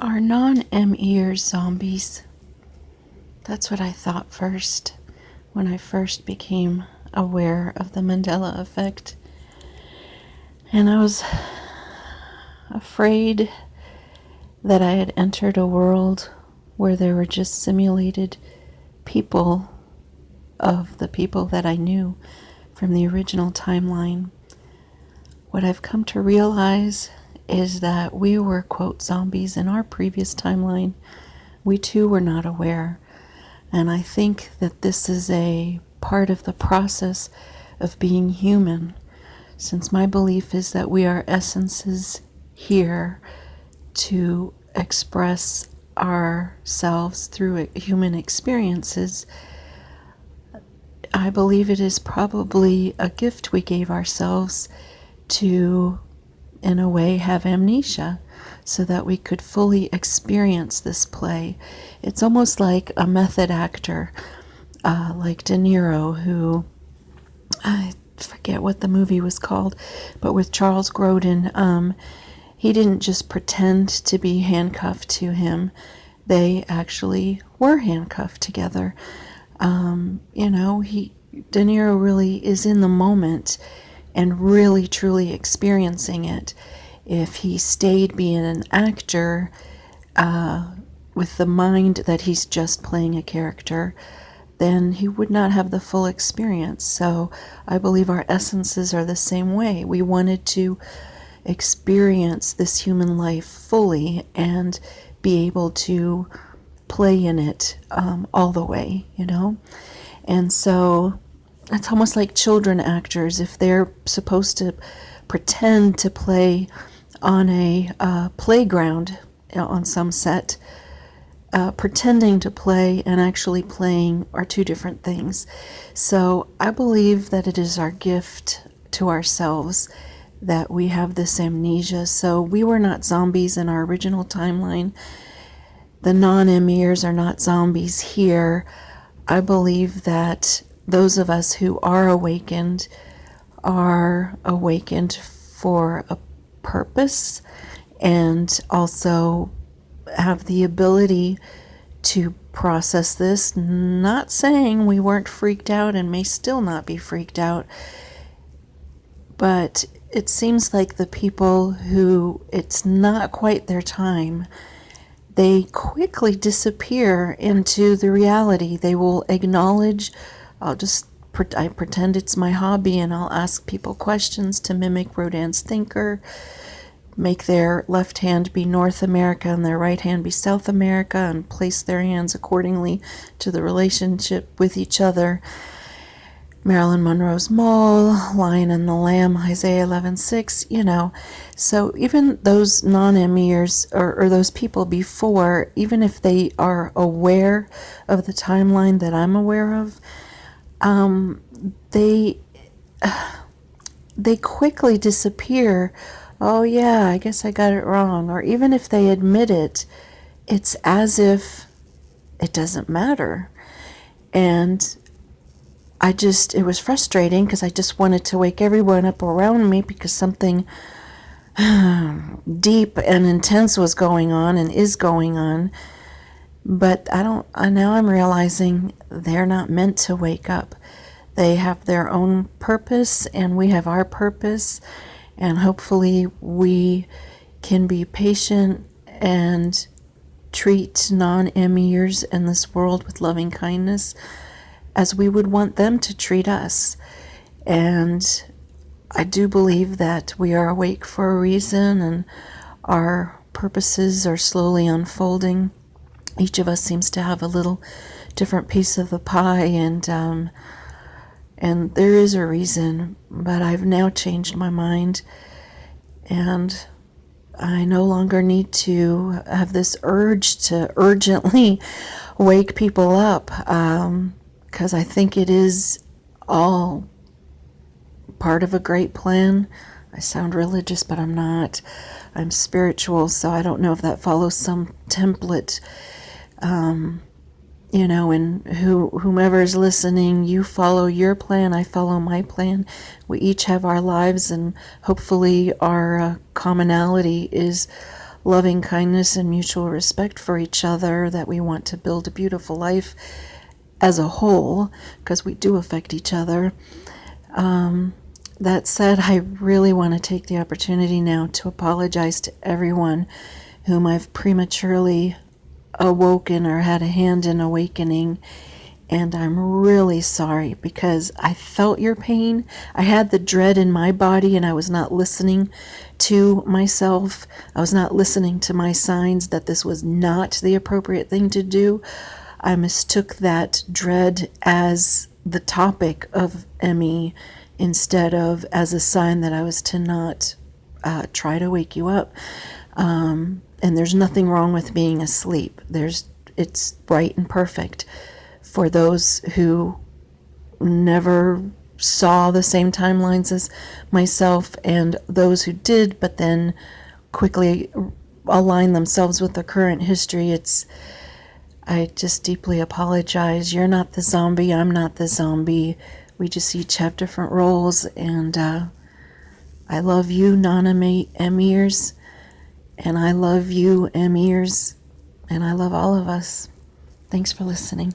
Are non-MEers zombies? That's what I thought first when I first became aware of the Mandela Effect. And I was afraid that I had entered a world where there were just simulated people of the people that I knew from the original timeline. What I've come to realize is that we were, quote, zombies in our previous timeline. We too were not aware. And I think that this is a part of the process of being human, since my belief is that we are essences here to express ourselves through human experiences. I believe it is probably a gift we gave ourselves to, in a way, have amnesia so that we could fully experience this play. It's almost like a method actor, like De Niro, who, I forget what the movie was called, but with Charles Grodin, he didn't just pretend to be handcuffed to him. They actually were handcuffed together. De Niro really is in the moment and really truly experiencing it. If he stayed being an actor with the mind that he's just playing a character, then he would not have the full experience. So I believe our essences are the same way. We wanted to experience this human life fully and be able to play in it all the way, And so it's almost like children actors. If they're supposed to pretend to play on a playground on some set, pretending to play and actually playing are two different things. So I believe that it is our gift to ourselves that we have this amnesia. So we were not zombies in our original timeline. The non-MEers are not zombies here. I believe that those of us who are awakened for a purpose and also have the ability to process this. Not saying we weren't freaked out and may still not be freaked out, but it seems like the people who it's not quite their time, they quickly disappear into the reality. They will acknowledge, I pretend it's my hobby and I'll ask people questions to mimic Rodin's thinker, make their left hand be North America and their right hand be South America, and place their hands accordingly to the relationship with each other. Marilyn Monroe's Mole, Lion and the Lamb, Isaiah 11:6, So even those non-MEers or those people before, even if they are aware of the timeline that I'm aware of, they quickly disappear. Oh yeah, I guess I got it wrong. Or even if they admit it, it's as if it doesn't matter. And it was frustrating because I just wanted to wake everyone up around me because something deep and intense was going on and is going on. But now I'm realizing they're not meant to wake up. They have their own purpose and we have our purpose. And hopefully we can be patient and treat non-MEers in this world with loving kindness as we would want them to treat us. And I do believe that we are awake for a reason and our purposes are slowly unfolding. Each of us seems to have a little different piece of the pie, and there is a reason, but I've now changed my mind, and I no longer need to have this urge to urgently wake people up, because I think it is all part of a great plan. I sound religious, but I'm not. I'm spiritual, so I don't know if that follows some template. And whomever is listening, you follow your plan, I follow my plan. We each have our lives, and hopefully our commonality is loving kindness and mutual respect for each other, that we want to build a beautiful life as a whole, because we do affect each other. That said, I really want to take the opportunity now to apologize to everyone whom I've prematurely awoken or had a hand in awakening. And I'm really sorry, because I felt your pain. I had the dread in my body, and I was not listening to myself. I was not listening to my signs that this was not the appropriate thing to do. I mistook that dread as the topic of ME instead of as a sign that I was to not try to wake you up. And there's nothing wrong with being asleep. It's right and perfect. For those who never saw the same timelines as myself, and those who did but then quickly align themselves with the current history, I just deeply apologize. You're not the zombie, I'm not the zombie. We just each have different roles, and I love you, non-Emirs, and I love you, Emirs, and I love all of us. Thanks for listening.